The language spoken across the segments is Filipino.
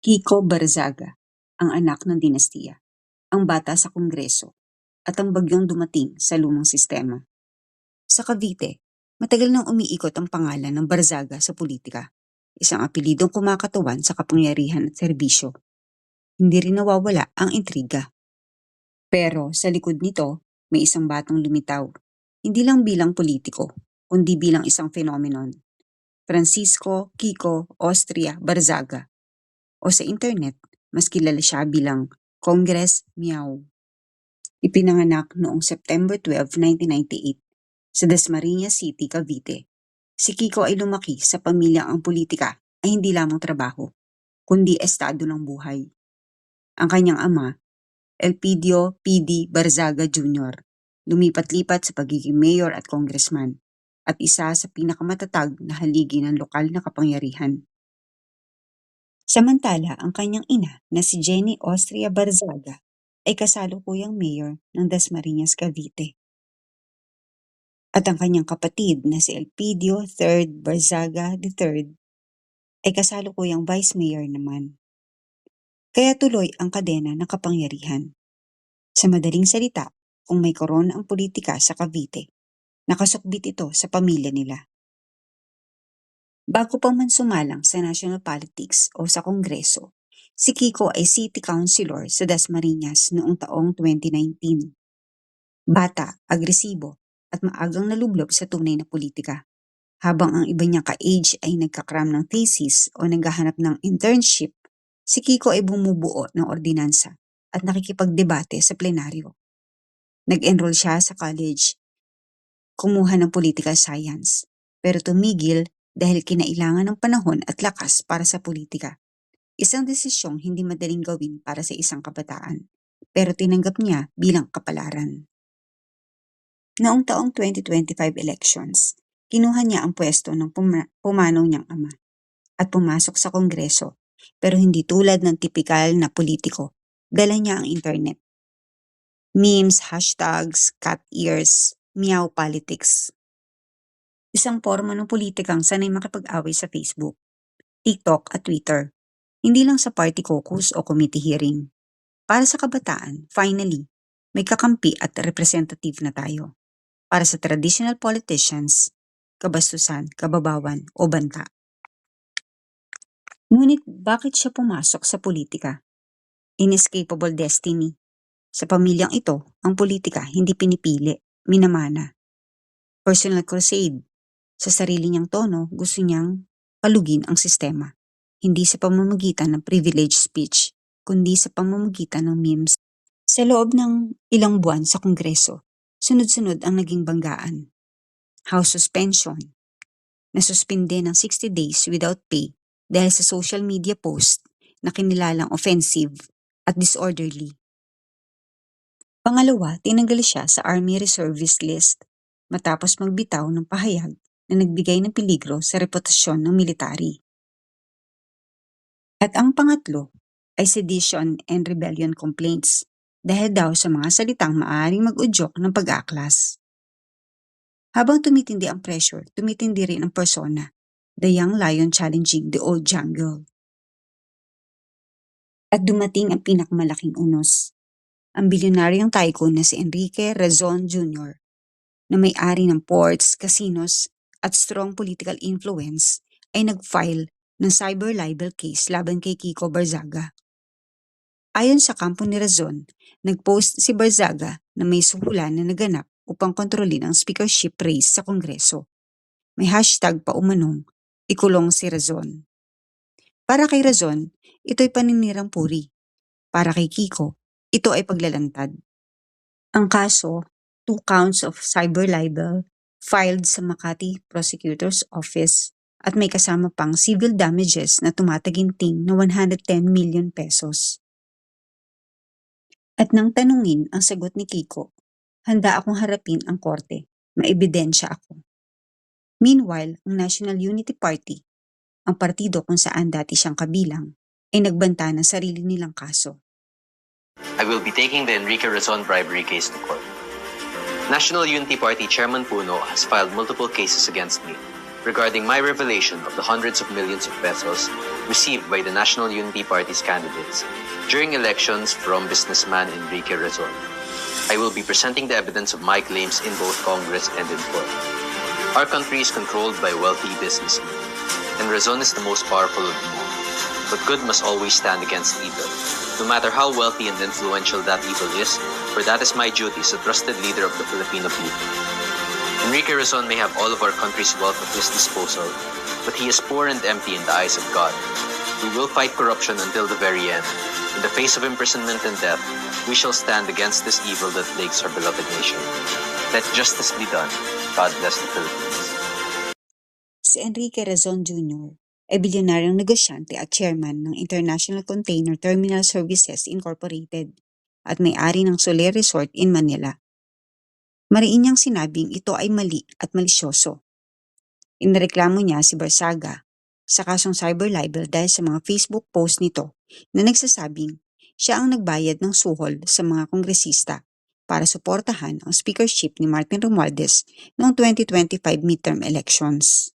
Kiko Barzaga, ang anak ng dinastiya, ang bata sa Kongreso, at ang bagyong dumating sa lumang sistema. Sa Cavite, matagal nang umiikot ang pangalan ng Barzaga sa politika, isang apelidong kumakatawan sa kapangyarihan at serbisyo. Hindi rin nawawala ang intriga. Pero sa likod nito, may isang batang lumitaw, hindi lang bilang politiko, kundi bilang isang phenomenon. Francisco Kiko Austria Barzaga, o sa internet, mas kilala siya bilang Congress Meow. Ipinanganak noong September 12, 1998 sa Dasmariñas City, Cavite. Si Kiko ay lumaki sa pamilyang ang politika ay hindi lamang trabaho, kundi estado ng buhay. Ang kanyang ama, Elpidio P.D. Barzaga Jr., lumipat-lipat sa pagiging mayor at congressman, at isa sa pinakamatatag na haligi ng lokal na kapangyarihan. Samantala, ang kanyang ina na si Jenny Austria Barzaga ay kasalukuyang mayor ng Dasmariñas, Cavite. At ang kanyang kapatid na si Elpidio III Barzaga III ay kasalukuyang vice mayor naman. Kaya tuloy ang kadena ng kapangyarihan. Sa madaling salita, kung may korona ang politika sa Cavite, nakasukbit ito sa pamilya nila. Bago pa man sumalang sa national politics o sa Kongreso, si Kiko ay city councilor sa Dasmariñas noong taong 2019. Bata, agresibo, at maagang nalublob sa tunay na politika. Habang ang iba niyang ka-age ay nagkakram ng thesis o naghahanap ng internship, si Kiko ay bumubuo ng ordinansa at nakikipagdebate sa plenaryo. Nag-enroll siya sa college, kumuha ng political science, pero tumigil dahil kinailangan ng panahon at lakas para sa politika. Isang desisyong hindi madaling gawin para sa isang kabataan, pero tinanggap niya bilang kapalaran. Noong taong 2025 elections, kinuha niya ang pwesto ng pumanaw niyang ama at pumasok sa Kongreso, pero hindi tulad ng tipikal na politiko, dala niya ang internet. Memes, hashtags, cat ears, meow politics. Isang forma ng politikang sanay makipag-away sa Facebook, TikTok at Twitter. Hindi lang sa party caucus o committee hearing. Para sa kabataan, finally, may kakampi at representative na tayo. Para sa traditional politicians, kabastusan, kababawan o banta. Ngunit bakit siya pumasok sa politika? Inescapable destiny. Sa pamilyang ito, ang politika hindi pinipili, minamana. Personal crusade. Sa sarili niyang tono, gusto niyang palugin ang sistema. Hindi sa pamamagitan ng privilege speech, kundi sa pamamagitan ng memes. Sa loob ng ilang buwan sa Kongreso, sunod-sunod ang naging banggaan. House suspension. Nasuspinde ng 60 days without pay dahil sa social media post na kinilalang offensive at disorderly. Pangalawa, tinanggal siya sa Army Reservist list matapos magbitaw ng pahayag na nagbigay ng peligro sa reputasyon ng military. At ang pangatlo ay sedition and rebellion complaints dahil daw sa mga salitang maaaring mag-udyok ng pag-aaklas. Habang tumitindi ang pressure, tumitindi rin ang persona, the young lion challenging the old jungle. At dumating ang pinakamalaking unos, ang bilyonaryong tycoon na si Enrique Razon Jr., na may-ari ng ports, casinos, at strong political influence, ay nag-file ng cyber libel case laban kay Kiko Barzaga. Ayon sa kampo ni Razon, nag-post si Barzaga na may suhulan na naganap upang kontrolin ang speakership race sa Kongreso. May hashtag pa umanong, ikulong si Razon. Para kay Razon, ito'y paninirang puri. Para kay Kiko, ito ay paglalantad. Ang kaso, 2 counts of cyber libel, filed sa Makati Prosecutor's Office at may kasama pang civil damages na tumataginting na 110 million pesos. At nang tanungin ang sagot ni Kiko, handa akong harapin ang korte, maebidensya ako. Meanwhile, ang National Unity Party, ang partido kung saan dati siyang kabilang, ay nagbanta ng sarili nilang kaso. I will be taking the Enrique Razon bribery case to court. National Unity Party Chairman Puno has filed multiple cases against me. regarding my revelation of the hundreds of millions of pesos received by the National Unity Party's candidates during elections from businessman Enrique Razon. I will be presenting the evidence of my claims in both Congress and in court. Our country is controlled by wealthy businessmen, and Razon is the most powerful of them all. But good must always stand against evil, no matter how wealthy and influential that evil is, for that is my duty as a trusted leader of the Filipino people. Enrique Razon may have all of our country's wealth at his disposal, but he is poor and empty in the eyes of God. We will fight corruption until the very end. In the face of imprisonment and death, we shall stand against this evil that plagues our beloved nation. Let justice be done. God bless the Philippines. Si Enrique Razon Jr. ay bilyonaryong negosyante at chairman ng International Container Terminal Services Incorporated at may-ari ng Soler Resort in Manila. Mariin niyang sinabing ito ay mali at malisyoso. Inireklamo niya si Barsaga sa kasong cyber libel dahil sa mga Facebook post nito na nagsasabing siya ang nagbayad ng suhol sa mga kongresista para suportahan ang speakership ni Martin Romualdez noong 2025 midterm elections.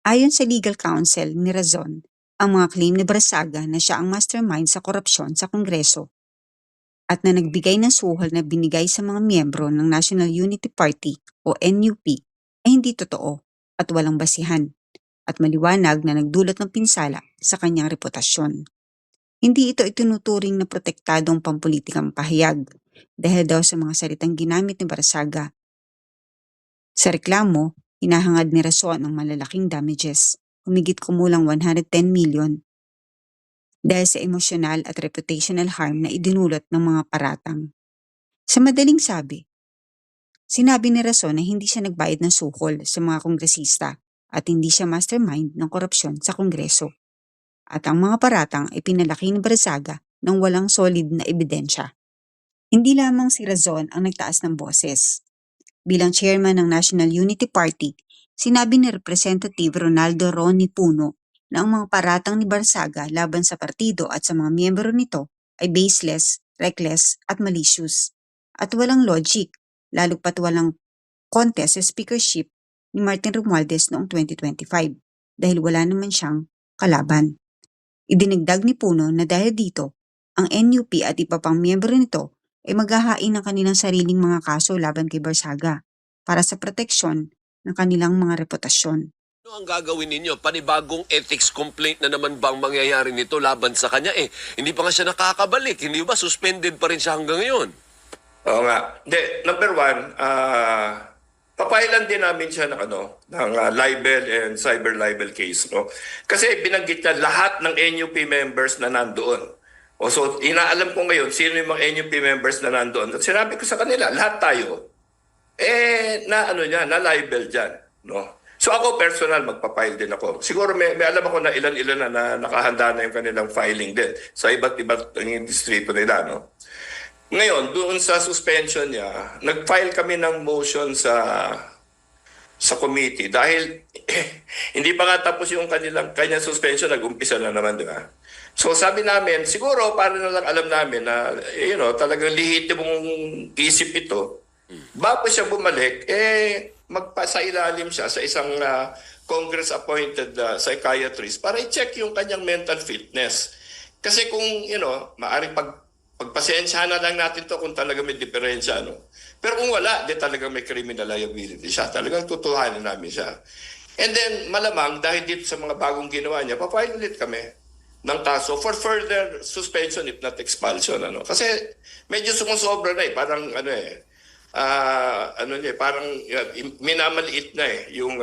Ayon sa legal counsel ni Razon, ang mga claim ni Barsaga na siya ang mastermind sa korupsyon sa Kongreso at na nagbigay ng suhol na binigay sa mga miyembro ng National Unity Party o NUP ay hindi totoo at walang basihan at maliwanag na nagdulot ng pinsala sa kanyang reputasyon. Hindi ito itinuturing na protektadong pampulitikang pahayag dahil daw sa mga salitang ginamit ni Barsaga. Sa reklamo, hinahangad ni Razon ang malalaking damages, humigit kumulang 110 million dahil sa emosyonal at reputational harm na idinulot ng mga paratang. Sa madaling sinabi ni Razon na hindi siya nagbayad ng suhol sa mga kongresista at hindi siya mastermind ng korupsyon sa Kongreso. At ang mga paratang ay pinalaki ni Barsaga ng walang solid na ebidensya. Hindi lamang si Razon ang nagtaas ng boses. Bilang chairman ng National Unity Party, sinabi ni Representative Ronaldo Ronnie Puno na ang mga paratang ni Barsaga laban sa partido at sa mga miyembro nito ay baseless, reckless at malicious. At walang logic, lalo pat walang contest sa speakership ni Martin Romualdez noong 2025 dahil wala naman siyang kalaban. Idinagdag ni Puno na dahil dito, ang NUP at iba pang miyembro nito ay maghahain ng kanilang sariling mga kaso laban kay Barsaga para sa proteksyon ng kanilang mga reputasyon. Ano ang gagawin ninyo? Panibagong ethics complaint na naman bang mangyayari nito laban sa kanya? Hindi pa nga siya nakakabalik. Hindi ba suspended pa rin siya hanggang ngayon? Oo nga. Number one, papailan din namin siya ng libel and cyber libel case, no? Kasi binanggit niya lahat ng NUP members na nandoon. So inaalam ko ngayon sino yung mga NUP members na nandoon. At sinabi ko sa kanila, lahat tayo na libel diyan, no? So ako personal magpa-file din ako. Siguro may alam ako na ilan-ilan na nakahanda na yung kanilang filing din sa iba't iba't distrito nila, no? Ngayon, doon sa suspension niya, nag-file kami ng motion sa committee dahil hindi pa nga tapos yung kanyang suspension, nag-umpisa na naman, di ba? So sabi namin, siguro para na lang alam namin na talagang lehitimong isip ito. Bago siya bumalik, magpasailalim siya sa isang Congress-appointed psychiatrist para i-check yung kanyang mental fitness. Kasi kung, maaring pagpasensyahan na lang natin to kung talaga may diferensya, no? Pero kung wala, di talaga may criminal liability siya. Talagang tutuhanin namin siya. And then, malamang, dahil dito sa mga bagong ginawa niya, papayag ulit kami ng kaso for further suspension if not expulsion. Kasi medyo sumusobra na parang parang minamaliit na yung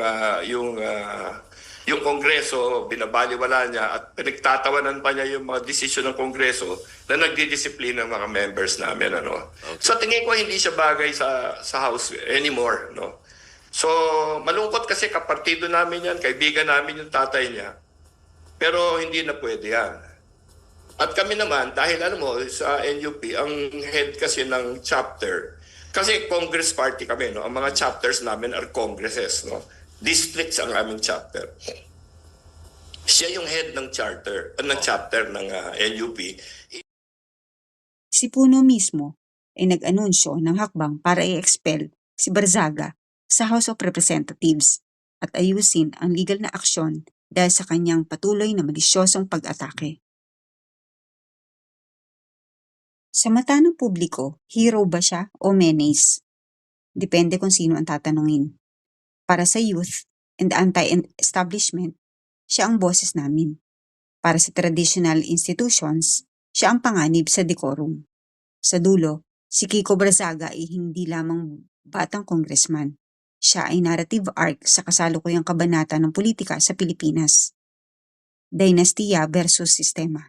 Kongreso, binabaliwala niya at pinagtatawanan pa niya yung mga desisyon ng Kongreso na nagdidisiplina ng mga members namin. Okay. So tingin ko hindi siya bagay sa House anymore. No? So malungkot kasi kapartido namin yan, kaibigan namin yung tatay niya. Pero hindi na pwede yan. At kami naman, dahil sa NUP, ang head kasi ng chapter, kasi Congress party kami, no? Ang mga chapters namin are congresses, no? Districts ang aming chapter. Siya yung head ng chapter ng NUP. Si Puno mismo ay nag-anunsyo ng hakbang para i-expel si Barsaga sa House of Representatives at ayusin ang legal na aksyon dahil sa kanyang patuloy na malisyosong pag-atake. Sa mata ng publiko, hero ba siya o menace? Depende kung sino ang tatanungin. Para sa youth and anti-establishment, siya ang boses namin. Para sa traditional institutions, siya ang panganib sa decorum. Sa dulo, si Kiko Brazaga ay hindi lamang batang congressman. Siya ay narrative arc sa kasalukuyang kabanata ng politika sa Pilipinas. Dinastiya versus sistema.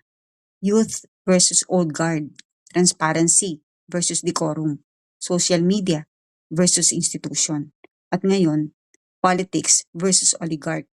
Youth versus old guard. Transparency versus decorum. Social media versus institution. At ngayon, politics versus oligarch.